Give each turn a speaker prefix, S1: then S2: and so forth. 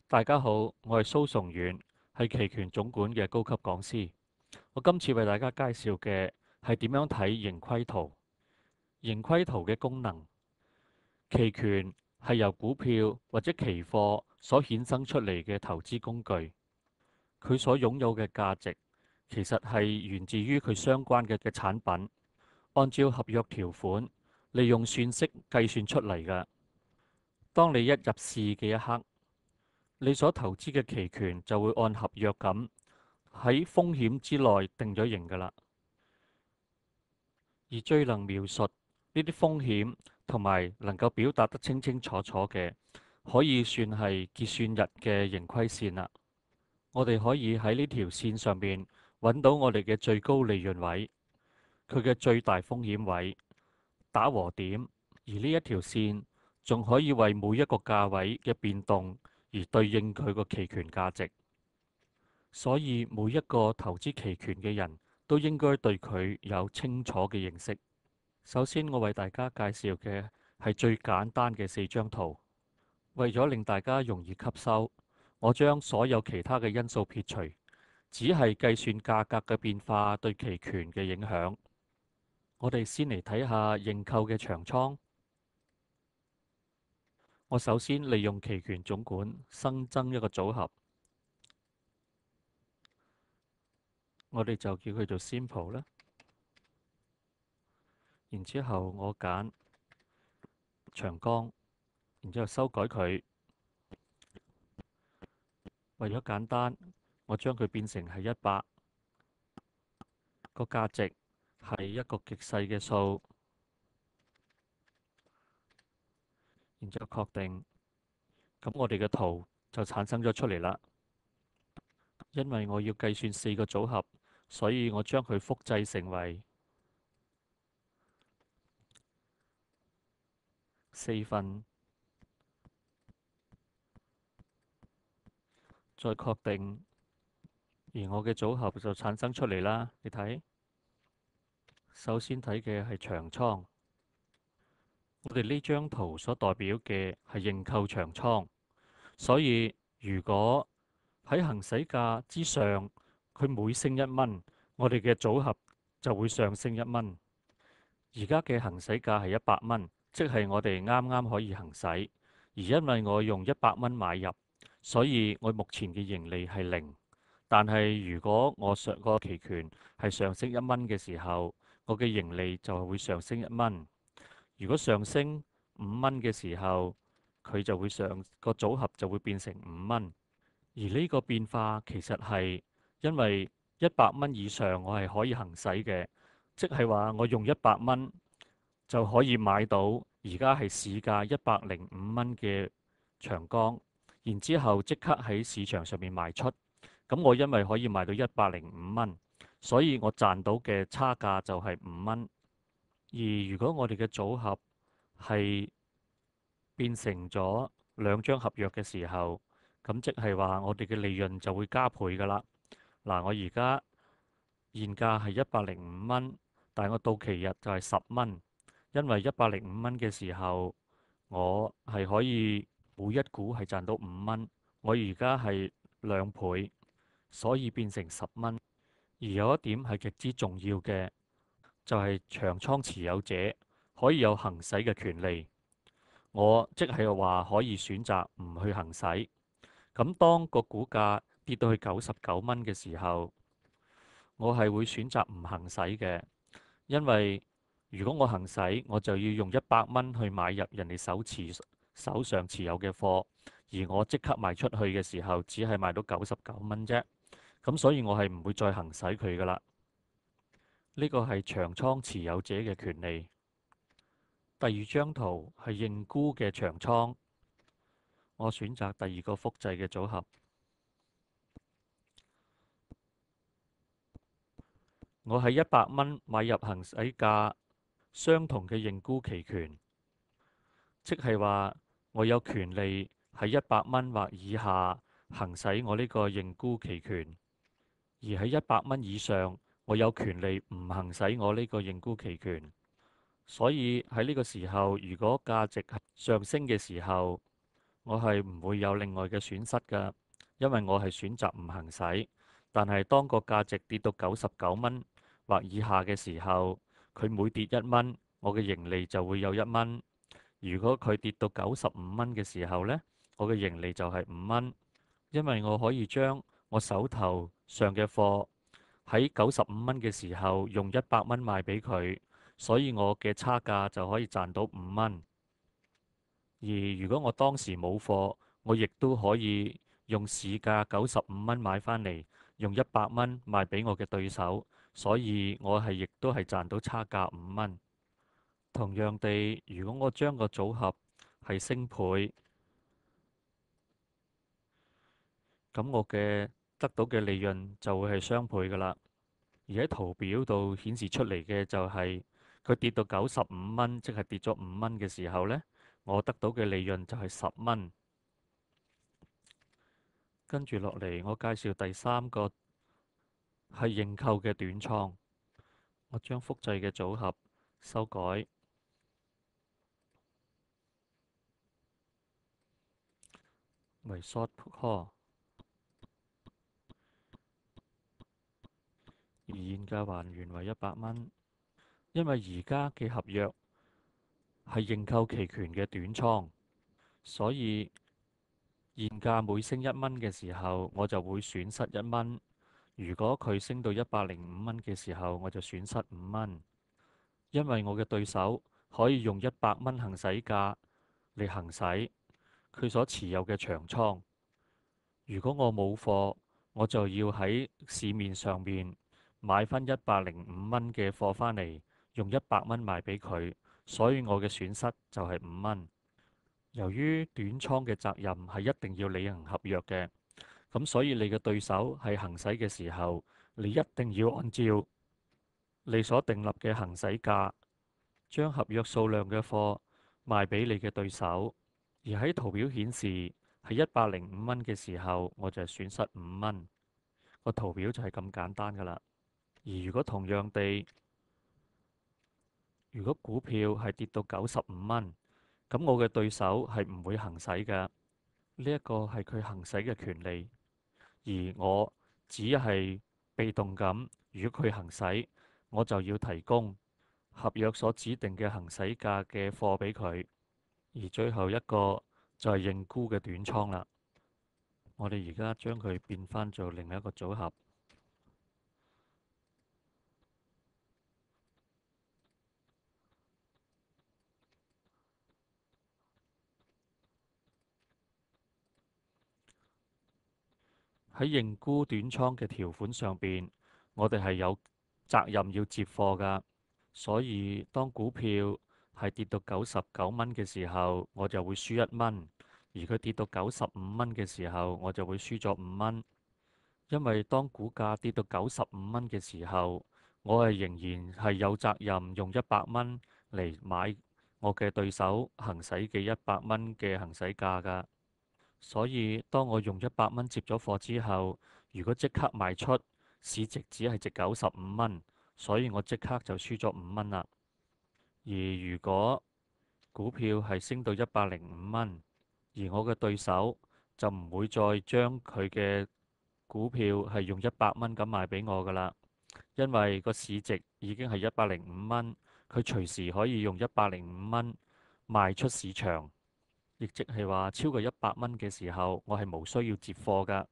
S1: 大家好，我係蘇崇遠，係期權總管嘅高級講師。我今次為大家介紹嘅係點樣睇盈虧圖。盈虧圖嘅功能，期權係由股票或者期貨所衍生出嚟嘅投資工具，佢所擁有嘅價值其實係源自於佢相關嘅產品，按照合約條款，利用算式計算出嚟㗎。當你一入市嘅一刻，你所投資嘅期權就會按合約咁喺風險之內定咗型㗎啦。而最能描述呢啲風險同埋能夠表達得清清楚楚嘅，可以算係結算日嘅盈虧線啦。我哋可以喺呢條線上面揾到我哋嘅最高利潤位，佢嘅最大風險位、打和點，而呢一條線仲可以為每一個價位嘅變動而對應佢個期權價值。所以每一個投資期權嘅人都應該對佢有清楚嘅認識。首先，我為大家介紹嘅係最簡單嘅四張圖。為咗令大家容易吸收，我將所有其他嘅因素撇除，只係計算價格嘅變化對期權嘅影響。我哋先嚟睇下認購嘅長倉。我首先利用期權總管新增一個組合，我哋就叫佢做 Simple 啦。然之後我揀長江，然之後修改佢。為咗簡單，我將佢變成係100，個價值係一個極細嘅數，然之後確定，咁我哋嘅圖就產生咗出嚟啦。因為我要計算4個組合，所以我將佢複製成為4份，再確定，而我嘅組合就產生出嚟啦。你睇，首先睇嘅係長倉，我哋呢張圖所代表嘅係認購長倉，所以如果喺行使價之上，佢每升1蚊，我哋嘅組合就會上升1蚊。而家嘅行使價係100蚊，即係我哋啱啱可以行使。而因為我用100蚊買入，所以我目前嘅盈利係0。但係如果我上個期權係上升1蚊嘅時候，我嘅盈利就會上升1蚊。如果上升5蚊嘅時候，佢就會個組合就會變成5蚊。而呢個變化其實係因為100蚊以上我係可以行使嘅，即係話我用100蚊就可以買到而家係市價105蚊嘅長江，然之後即刻喺市場上面賣出。咁我因為可以賣到105蚊，所以我賺到嘅差價就係5蚊。而如果我哋嘅組合係變成咗2張合約嘅時候，咁即係話我哋嘅利潤就會加倍㗎啦。嗱，我而家現價係105蚊，但係我到期日就係10蚊，因為105蚊嘅時候我係可以每一股係賺到5蚊，我而家係2倍，所以變成10蚊。而有一點係極之重要嘅，就係長倉持有者可以有行使嘅權利。我即係話可以選擇唔去行使。咁當個股價跌到去99蚊嘅時候，我係會選擇唔行使嘅，因為如果我行使，我就要用100蚊去買入人哋手上持有嘅貨，而我即刻賣出去嘅時候，只係賣到99蚊啫。咁所以我係唔會再行使佢噶啦。呢個係長倉持有者嘅權利。第二張圖係認沽嘅長倉，我選擇第二個複製嘅組合。我喺100蚊買入行使價相同嘅認沽期權，即係話我有權利喺100蚊或以下行使我呢個認沽期權，而喺100蚊以上，我有權利唔行使我呢個認沽期權。所以喺呢個時候，如果價值上升嘅時候，我係唔會有另外嘅損失㗎，因為我係選擇唔行使。但係當個價值跌到99蚊或以下嘅時候，佢每跌1蚊，我嘅盈利就會有1蚊。如果佢跌到95蚊嘅時候呢，我嘅盈利就係5蚊，因為我可以將我手頭上嘅貨喺95蚊嘅時候用100蚊賣俾佢，所以我嘅差價就可以賺到5蚊。而如果我當時冇貨，我亦都可以用市價95蚊買返嚟，用100蚊賣俾我嘅對手，所以我係亦都係賺到差價5蚊。同樣地，如果我將個組合係升倍，咁我嘅得到嘅利潤就會係雙倍㗎喇。而喺圖表度顯示出嚟嘅就係佢跌到95蚊，即係跌咗5蚊嘅時候呢，我得到嘅利潤就係10蚊。跟住落嚟，我介紹第三個係認購嘅短倉。我將複製嘅組合修改為 short put call，而現價還原為100蚊。因為而家嘅合約係認購期權嘅短倉，所以現價每升1蚊嘅時候，我就會損失1蚊。如果佢升到105蚊嘅時候，我就損失5蚊。因為我嘅對手可以用100蚊行使價嚟行使佢所持有嘅長倉。如果我冇貨，我就要喺市面上面買返105蚊嘅貨返嚟，用100蚊賣俾佢，所以我嘅損失就係5蚊。由於短倉嘅責任係一定要履行合約嘅，咁所以你嘅對手係行使嘅時候，你一定要按照你所訂立嘅行使價，將合約數量嘅貨賣俾你嘅對手。而喺圖表顯示係105蚊嘅時候，我就係損失5蚊。個圖表就係咁簡單噶啦。而如果同樣地，如果股票係跌到95蚊，咁我嘅對手係唔會行使嘅。呢一個係佢行使嘅權利，而我只係被動咁。如果佢行使，我就要提供合約所指定嘅行使價嘅貨俾佢。而最後一個就係認沽嘅短倉啦。我哋而家將佢變翻做另一個組合。喺認沽短倉嘅條款上邊，我哋係有責任要接貨㗎。所以當股票係跌到99蚊嘅時候，我就會輸1蚊；而佢跌到95蚊嘅時候，我就會輸咗5蚊。因為當股價跌到95蚊嘅時候，我係仍然係有責任用100蚊嚟買我嘅對手行使嘅100蚊嘅行使價㗎。所以當我用100蚊接咗貨之後，如果即刻賣出，市值只係值95蚊，所以我即刻就輸咗5蚊啦。而如果股票係升到105蚊，而我嘅對手就唔會再將佢嘅股票係用100蚊咁賣俾我㗎啦，因為個市值已經係105蚊，佢隨時可以用105蚊賣出市場，亦即係話超過100蚊嘅時候，我係無需要接貨㗎。